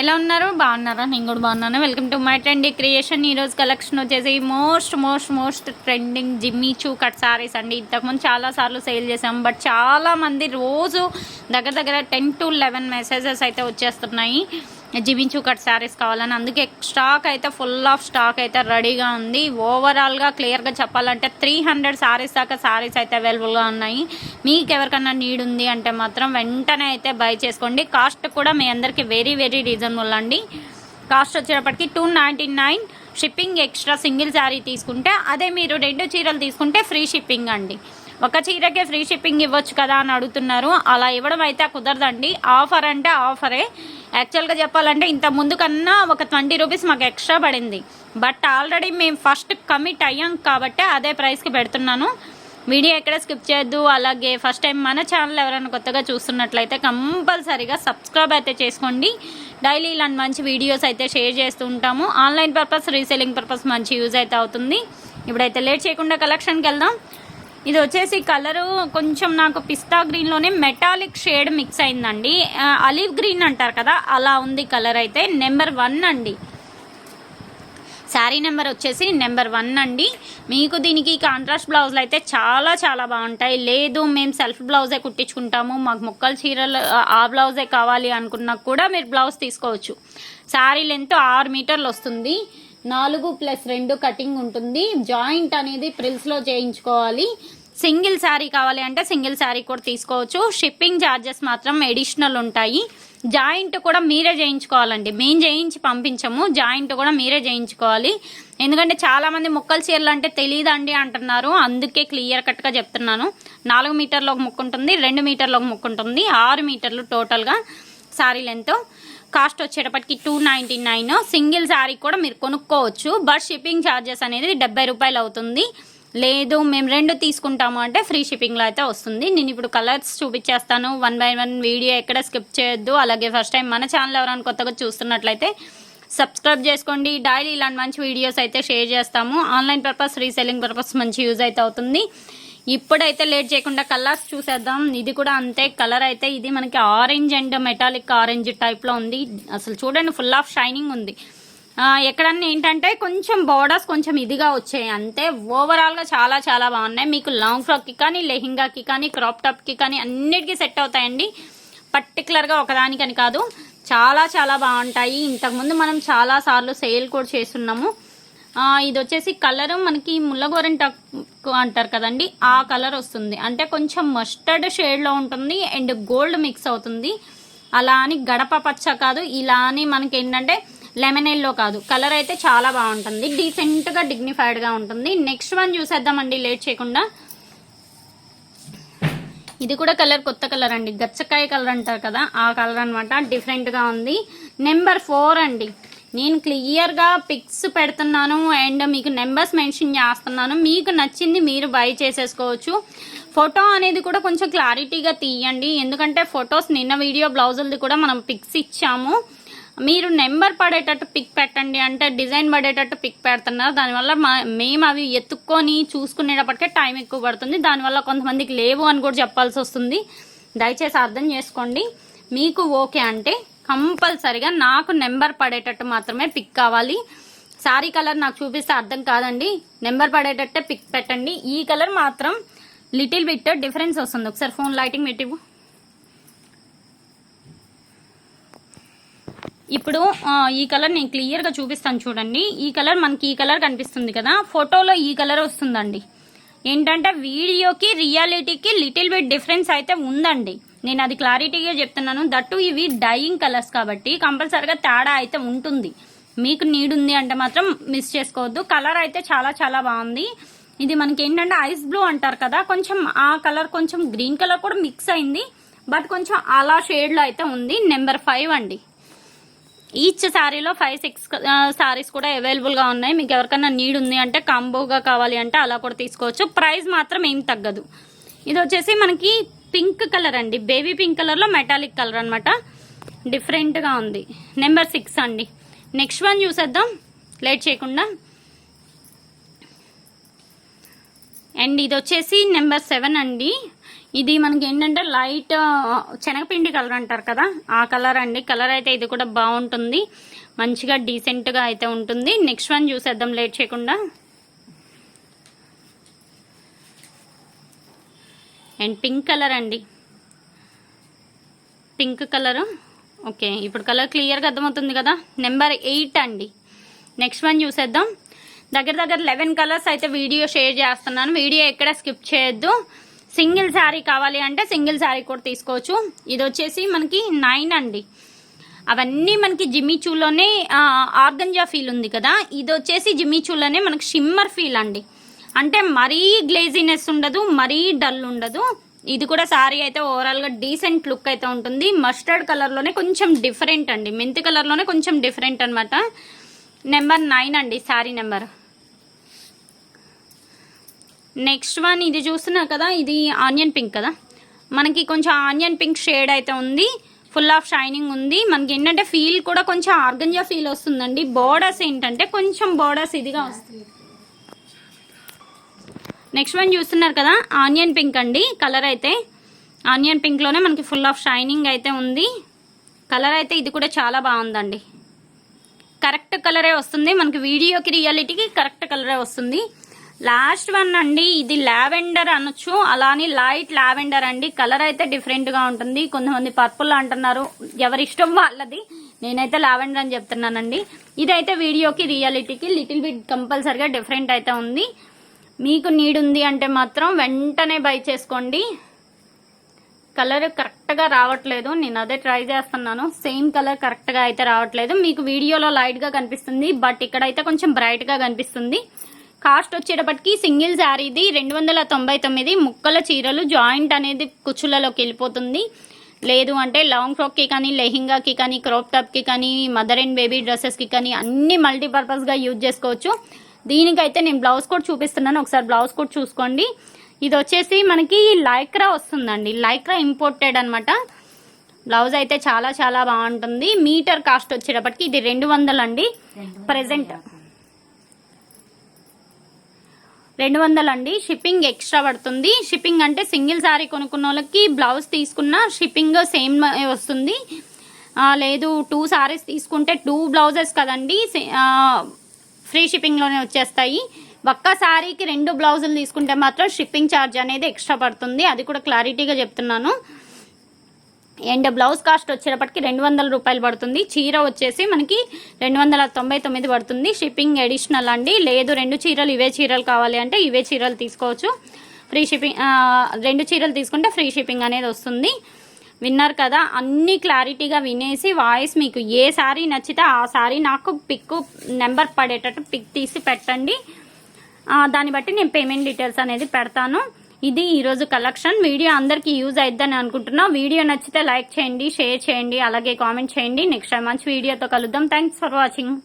ఎలా ఉన్నారు? బాగున్నారా? నేను కూడా బాగున్నాను. Welcome to my trendy creation. ఈరోజు కలెక్షన్ వచ్చేసి మోస్ట్ ట్రెండింగ్ జిమ్మీ చూ కట్ సారీస్ అండి. ఇంతకుముందు చాలాసార్లు సేల్ చేసాం, బట్ చాలామంది రోజు దగ్గర 10 to 11 మెసేజెస్ అయితే వచ్చేస్తున్నాయి జిమ్మీ చూ కట్ సారీస్ కావాలని. అందుకే స్టాక్ అయితే ఫుల్ ఆఫ్ స్టాక్ అయితే రెడీగా ఉంది. ఓవరాల్గా క్లియర్గా చెప్పాలంటే 300 సారీస్ దాకా సారీస్ అయితే అవైలబుల్గా ఉన్నాయి. మీకు ఎవరికన్నా నీడ్ ఉంది అంటే మాత్రం వెంటనే అయితే బై చేసుకోండి. కాస్ట్ కూడా మీ అందరికీ వెరీ రీజనబుల్ అండి. కాస్ట్ వచ్చేటప్పటికి 299. షిప్పింగ్ ఎక్స్ట్రా సింగిల్ శారీ తీసుకుంటే, అదే మీరు 2 చీరలు తీసుకుంటే ఫ్రీ షిప్పింగ్ అండి. ఒక చీరకే ఫ్రీ షిప్పింగ్ ఇవ్వచ్చు కదా అని అడుగుతున్నారు. అలా ఇవ్వడం అయితే కుదరదండి. ఆఫర్ అంటే ఆఫరే. యాక్చువల్గా చెప్పాలంటే ఇంత ముందు కన్నా ఒక 20 రూపీస్ మాకు ఎక్స్ట్రా పడింది, బట్ ఆల్రెడీ మేము ఫస్ట్ కమిట్ అయ్యాం కాబట్టి అదే ప్రైస్కి పెడుతున్నాను. వీడియో ఎక్కడ స్కిప్ చేయొద్దు. అలాగే ఫస్ట్ టైం మన ఛానల్ ఎవరైనా కొత్తగా చూస్తున్నట్లయితే కంపల్సరీగా సబ్స్క్రైబ్ అయితే చేసుకోండి. డైలీ ఇలాంటి మంచి వీడియోస్ అయితే షేర్ చేస్తూ ఉంటాము. ఆన్లైన్ పర్పస్, రీసేలింగ్ పర్పస్ మంచి యూజ్ అయితే అవుతుంది. ఇప్పుడైతే లేట్ చేయకుండా కలెక్షన్కి వెళ్దాం. ఇది వచ్చేసి కలరు కొంచెం నాకు పిస్తా గ్రీన్లోనే మెటాలిక్ షేడ్ మిక్స్ అయిందండి. అలివ్ గ్రీన్ అంటారు కదా, అలా ఉంది కలర్ అయితే. నెంబర్ 1 అండి. శారీ నెంబర్ వచ్చేసి నెంబర్ 1 అండి. మీకు దీనికి కాంట్రాస్ట్ బ్లౌజులు అయితే చాలా బాగుంటాయి. లేదు మేము సెల్ఫ్ బ్లౌజే కుట్టించుకుంటాము, మాకు ముక్కల చీరలు ఆ బ్లౌజే కావాలి అనుకున్నా కూడా మీరు బ్లౌజ్ తీసుకోవచ్చు. శారీ లెంత్ 6 మీటర్లు వస్తుంది. 4+2 కటింగ్ ఉంటుంది. జాయింట్ అనేది ప్రిల్స్లో చేయించుకోవాలి. సింగిల్ శారీ కావాలి అంటే సింగిల్ శారీ కూడా తీసుకోవచ్చు. షిప్పింగ్ ఛార్జెస్ మాత్రం ఎడిషనల్ ఉంటాయి. జాయింట్ కూడా మీరే చేయించుకోవాలండి. మేము చేయించి పంపించము, జాయింట్ కూడా మీరే చేయించుకోవాలి. ఎందుకంటే చాలామంది ముక్కల చీరలు అంటే తెలియదండి అంటున్నారు. అందుకే క్లియర్ కట్గా చెప్తున్నాను. 4 మీటర్లు ఒక ముక్క ఉంటుంది, 2 మీటర్లు ఒక ముక్క ఉంటుంది. 6 మీటర్లు టోటల్గా శారీ లెంత్. కాస్ట్ వచ్చేటప్పటికి 299. సింగిల్ శారీ కూడా మీరు కొనుక్కోవచ్చు, బట్ షిప్పింగ్ ఛార్జెస్ అనేది 70 రూపాయలు అవుతుంది. లేదు మేము 2 తీసుకుంటాము అంటే ఫ్రీ షిప్పింగ్లో అయితే వస్తుంది. నేను ఇప్పుడు కలర్స్ చూపించేస్తాను 1 by 1. వీడియో ఎక్కడ స్కిప్ చేయొద్దు. అలాగే ఫస్ట్ టైం మన ఛానల్ ఎవరైనా కొత్తగా చూస్తున్నట్లయితే సబ్స్క్రైబ్ చేసుకోండి. డైలీ ఇలాంటి మంచి వీడియోస్ అయితే షేర్ చేస్తాము. ఆన్లైన్ పర్పస్, రీసెల్లింగ్ పర్పస్ మంచి యూజ్ అయితే అవుతుంది. ఇప్పుడైతే లేట్ చేయకుండా కలర్స్ చూసేద్దాం. ఇది కూడా అంతే కలర్ అయితే. ఇది మనకి ఆరెంజ్ అండ్ మెటాలిక్ ఆరెంజ్ టైప్లో ఉంది. అసలు చూడండి ఫుల్ ఆఫ్ షైనింగ్ ఉంది. ఎక్కడన్నా ఏంటంటే కొంచెం బోర్డర్స్ కొంచెం ఇదిగా వచ్చాయి అంతే. ఓవరాల్గా చాలా బాగున్నాయి. మీకు లాంగ్ ఫ్రాక్కి కానీ, లెహింగాకి కానీ, క్రాప్ టాప్కి కానీ అన్నిటికీ సెట్ అవుతాయండి. పర్టికులర్గా ఒకదానికని కాదు, చాలా బాగుంటాయి. ఇంతకుముందు మనం చాలాసార్లు సేల్ కూడా చేస్తున్నాము. ఇది వచ్చేసి కలర్ మనకి ముల్లగోరింటాకు అంటారు కదండి, ఆ కలర్ వస్తుంది. అంటే కొంచెం మస్టర్డ్ షేడ్లో ఉంటుంది అండ్ గోల్డ్ మిక్స్ అవుతుంది. అలా అని గడప పచ్చ కాదు, ఇలా అని మనకి ఏంటంటే లెమన్ ఎల్లో కాదు. కలర్ అయితే చాలా బాగుంటుంది. డీసెంట్గా డిగ్నిఫైడ్గా ఉంటుంది. నెక్స్ట్ వన్ చూసేద్దామండి లేట్ చేయకుండా. ఇది కూడా కలర్ కొత్త కలర్ అండి. గచ్చకాయ కలర్ అంటారు కదా, ఆ కలర్ అనమాట. డిఫరెంట్గా ఉంది. నెంబర్ 4 అండి. నేను క్లియర్గా పిక్స్ పెడుతున్నాను అండ్ మీకు నెంబర్స్ మెన్షన్ చేస్తున్నాను. మీకు నచ్చింది మీరు బై చేసేసుకోవచ్చు. ఫోటో అనేది కూడా కొంచెం క్లారిటీగా తీయండి, ఎందుకంటే ఫొటోస్ నిన్న వీడియో బ్లౌజులది కూడా మనం పిక్స్ ఇచ్చాము. మీరు నెంబర్ పడేటట్టు పిక్ పెట్టండి అంటే డిజైన్ పడేటట్టు పిక్ పెడుతున్నారు. దానివల్ల మేము అవి ఎత్తుక్కొని చూసుకునేటప్పటికే టైం ఎక్కువ పడుతుంది. దానివల్ల కొంతమందికి లేవు అని కూడా చెప్పాల్సి వస్తుంది. దయచేసి అర్థం చేసుకోండి. మీకు ఓకే అంటే కంపల్సరిగా నాకు నెంబర్ పడేటట్టు మాత్రమే పిక్ కావాలి. సారీ కలర్ నాకు చూపిస్తే అర్థం కాదండి. నెంబర్ పడేటట్టే పిక్ పెట్టండి. ఈ కలర్ మాత్రం లిటిల్ బిట్ డిఫరెన్స్ వస్తుంది. ఒకసారి ఫోన్ లైటింగ్ పెట్టివు. ఇప్పుడు ఈ కలర్ నేను క్లియర్గా చూపిస్తాను చూడండి. ఈ కలర్ మనకి ఈ కలర్ కనిపిస్తుంది కదా, ఫోటోలో ఈ కలర్ వస్తుందండి. ఏంటంటే వీడియోకి రియాలిటీకి లిటిల్ బిట్ డిఫరెన్స్ అయితే ఉందండి. నేను అది క్లారిటీగా చెప్తున్నాను. దట్టు ఇవి డైయింగ్ కలర్స్ కాబట్టి కంపల్సరిగా తేడా అయితే ఉంటుంది. మీకు నీడ్ ఉంది అంటే మాత్రం మిస్ చేసుకోవద్దు. కలర్ అయితే చాలా బాగుంది. ఇది మనకి ఏంటంటే ఐస్ బ్లూ అంటారు కదా, కొంచెం ఆ కలర్ కొంచెం గ్రీన్ కలర్ కూడా మిక్స్ అయింది, బట్ కొంచెం అలా షేడ్లో అయితే ఉంది. నెంబర్ 5 అండి. ఈచ్ శారీలో 5-6 శారీస్ కూడా అవైలబుల్గా ఉన్నాయి. మీకు ఎవరికైనా నీడ్ ఉంది అంటే కాంబోగా కావాలి అంటే అలా కూడా తీసుకోవచ్చు. ప్రైస్ మాత్రం ఏం తగ్గదు. ఇది వచ్చేసి మనకి పింక్ కలర్ అండి. బేబీ పింక్ కలర్లో మెటాలిక్ కలర్ అనమాట. డిఫరెంట్గా ఉంది. నెంబర్ 6 అండి. నెక్స్ట్ వన్ చూసేద్దాం లేట్ చేయకుండా. అండ్ ఇది వచ్చేసి నెంబర్ 7 అండి. ఇది మనకి ఏంటంటే లైట్ శనగపిండి కలర్ అంటారు కదా, ఆ కలర్ అండి. కలర్ అయితే ఇది కూడా బాగుంటుంది, మంచిగా డీసెంట్గా అయితే ఉంటుంది. నెక్స్ట్ వన్ చూసేద్దాం లేట్ చేయకుండా. అండ్ పింక్ కలర్ అండి, పింక్ కలరు. ఓకే, ఇప్పుడు కలర్ క్లియర్గా అర్థమవుతుంది కదా. నెంబర్ 8 అండి. నెక్స్ట్ వన్ చూసేద్దాం. దగ్గర 11 కలర్స్ అయితే వీడియో షేర్ చేస్తున్నాను. వీడియో ఎక్కడ స్కిప్ చేయొద్దు. సింగిల్ శారీ కావాలి అంటే సింగిల్ శారీ కూడా తీసుకోవచ్చు. ఇది వచ్చేసి మనకి 9 అండి. అవన్నీ మనకి జిమ్మిచూలోనే ఆర్గంజా ఫీల్ ఉంది కదా, ఇది వచ్చేసి జిమ్మిచూలోనే మనకి షిమ్మర్ ఫీల్ అండి. అంటే మరీ గ్లేజీనెస్ ఉండదు, మరీ డల్ ఉండదు. ఇది కూడా శారీ అయితే ఓవరాల్గా డీసెంట్ లుక్ అయితే ఉంటుంది. మస్టర్డ్ కలర్లోనే కొంచెం డిఫరెంట్ అండి, మెంతి కలర్లోనే కొంచెం డిఫరెంట్ అనమాట. నెంబర్ 9 అండి శారీ నెంబర్. నెక్స్ట్ వన్ ఇది చూస్తున్నారు కదా, ఇది ఆనియన్ పింక్ కదా, మనకి కొంచెం ఆనియన్ పింక్ షేడ్ అయితే ఉంది. ఫుల్ ఆఫ్ షైనింగ్ ఉంది. మనకి ఏంటంటే ఫీల్ కూడా కొంచెం ఆర్గంజా ఫీల్ వస్తుందండి. బోర్డర్స్ ఏంటంటే కొంచెం బోర్డర్స్ ఇదిగా వస్తుంది. నెక్స్ట్ వన్ చూస్తున్నారు కదా, ఆనియన్ పింక్ అండి. కలర్ అయితే ఆనియన్ పింక్లోనే మనకి ఫుల్ ఆఫ్ షైనింగ్ అయితే ఉంది. కలర్ అయితే ఇది కూడా చాలా బాగుందండి. కరెక్ట్ కలరే వస్తుంది మనకి, వీడియోకి రియాలిటీకి కరెక్ట్ కలరే వస్తుంది. లాస్ట్ వన్ అండి, ఇది లావెండర్ అనొచ్చు, అలానే లైట్ లావెండర్ అండి. కలర్ అయితే డిఫరెంట్గా ఉంటుంది. కొంతమంది పర్పుల్ అంటున్నారు, ఎవరి ఇష్టం వాళ్ళది. నేనైతే లావెండర్ అని చెప్తున్నానండి. ఇదైతే వీడియోకి రియాలిటీకి లిటిల్ బిట్ కంపల్సరిగా డిఫరెంట్ అయితే ఉంది. మీకు నీడ్ ఉంది అంటే మాత్రం వెంటనే బై చేసుకోండి. కలర్ కరెక్ట్గా రావట్లేదు, నేను అదే ట్రై చేస్తున్నాను. సేమ్ కలర్ కరెక్ట్గా అయితే రావట్లేదు. మీకు వీడియోలో లైట్గా కనిపిస్తుంది, బట్ ఇక్కడైతే కొంచెం బ్రైట్గా కనిపిస్తుంది. కాస్ట్ వచ్చేటప్పటికి సింగిల్ శారీది 299. ముక్కల చీరలు జాయింట్ అనేది కుచ్చులలోకి వెళ్ళిపోతుంది. లేదు అంటే లాంగ్ ఫ్రాక్కి కానీ, లెహింగాకి కానీ, క్రాప్ టాప్కి కానీ, మదర్ అండ్ బేబీ డ్రెస్సెస్కి కానీ అన్ని మల్టీపర్పస్గా యూజ్ చేసుకోవచ్చు. దీనికైతే నేను బ్లౌజ్ కోడ్ చూపిస్తున్నాను, ఒకసారి బ్లౌజ్ కోడ్ చూసుకోండి. ఇది వచ్చేసి మనకి లైక్రా వస్తుందండి, లైక్రా ఇంపోర్టెడ్ అనమాట. బ్లౌజ్ అయితే చాలా చాలా బాగుంటుంది. మీటర్ కాస్ట్ వచ్చేటప్పటికి ఇది 200 అండి. ప్రెజెంట్ 200 అండి. షిప్పింగ్ ఎక్స్ట్రా పడుతుంది. షిప్పింగ్ అంటే సింగిల్ శారీ కొనుక్కున్న వాళ్ళకి బ్లౌజ్ తీసుకున్న షిప్పింగ్ సేమ్ వస్తుంది. లేదు 2 శారీస్ తీసుకుంటే 2 బ్లౌజెస్ కదండి, ఫ్రీ షిప్పింగ్లోనే వచ్చేస్తాయి. ఒక్క శారీకి 2 బ్లౌజులు తీసుకుంటే మాత్రం షిప్పింగ్ ఛార్జ్ అనేది ఎక్స్ట్రా పడుతుంది. అది కూడా క్లారిటీగా చెప్తున్నాను. అండ్ బ్లౌజ్ కాస్ట్ వచ్చేటప్పటికి 200 రూపాయలు పడుతుంది. చీర వచ్చేసి మనకి 299 పడుతుంది. షిప్పింగ్ అడిషనల్ అండి. లేదు 2 చీరలు ఇవే చీరలు కావాలి అంటే ఇవే చీరలు తీసుకోవచ్చు. ఫ్రీ షిప్పింగ్ 2 చీరలు తీసుకుంటే ఫ్రీ షిప్పింగ్ అనేది వస్తుంది. విన్నారు కదా, అన్ని క్లారిటీగా వినేసి వాయిస్ మీకు ఏ శారీ నచ్చితే ఆ శారీ నాకు పిక్ నెంబర్ పడేటట్టు పిక్ తీసి పెట్టండి. దాన్ని బట్టి నేను పేమెంట్ డీటెయిల్స్ అనేది పెడతాను. ఇది ఈరోజు కలెక్షన్. వీడియో అందరికీ యూజ్ అయిద్దని అనుకుంటున్నా. వీడియో నచ్చితే లైక్ చేయండి, షేర్ చేయండి, అలాగే కామెంట్ చేయండి. నెక్స్ట్ టైం మంచి వీడియోతో కలుద్దాం. Thanks for watching.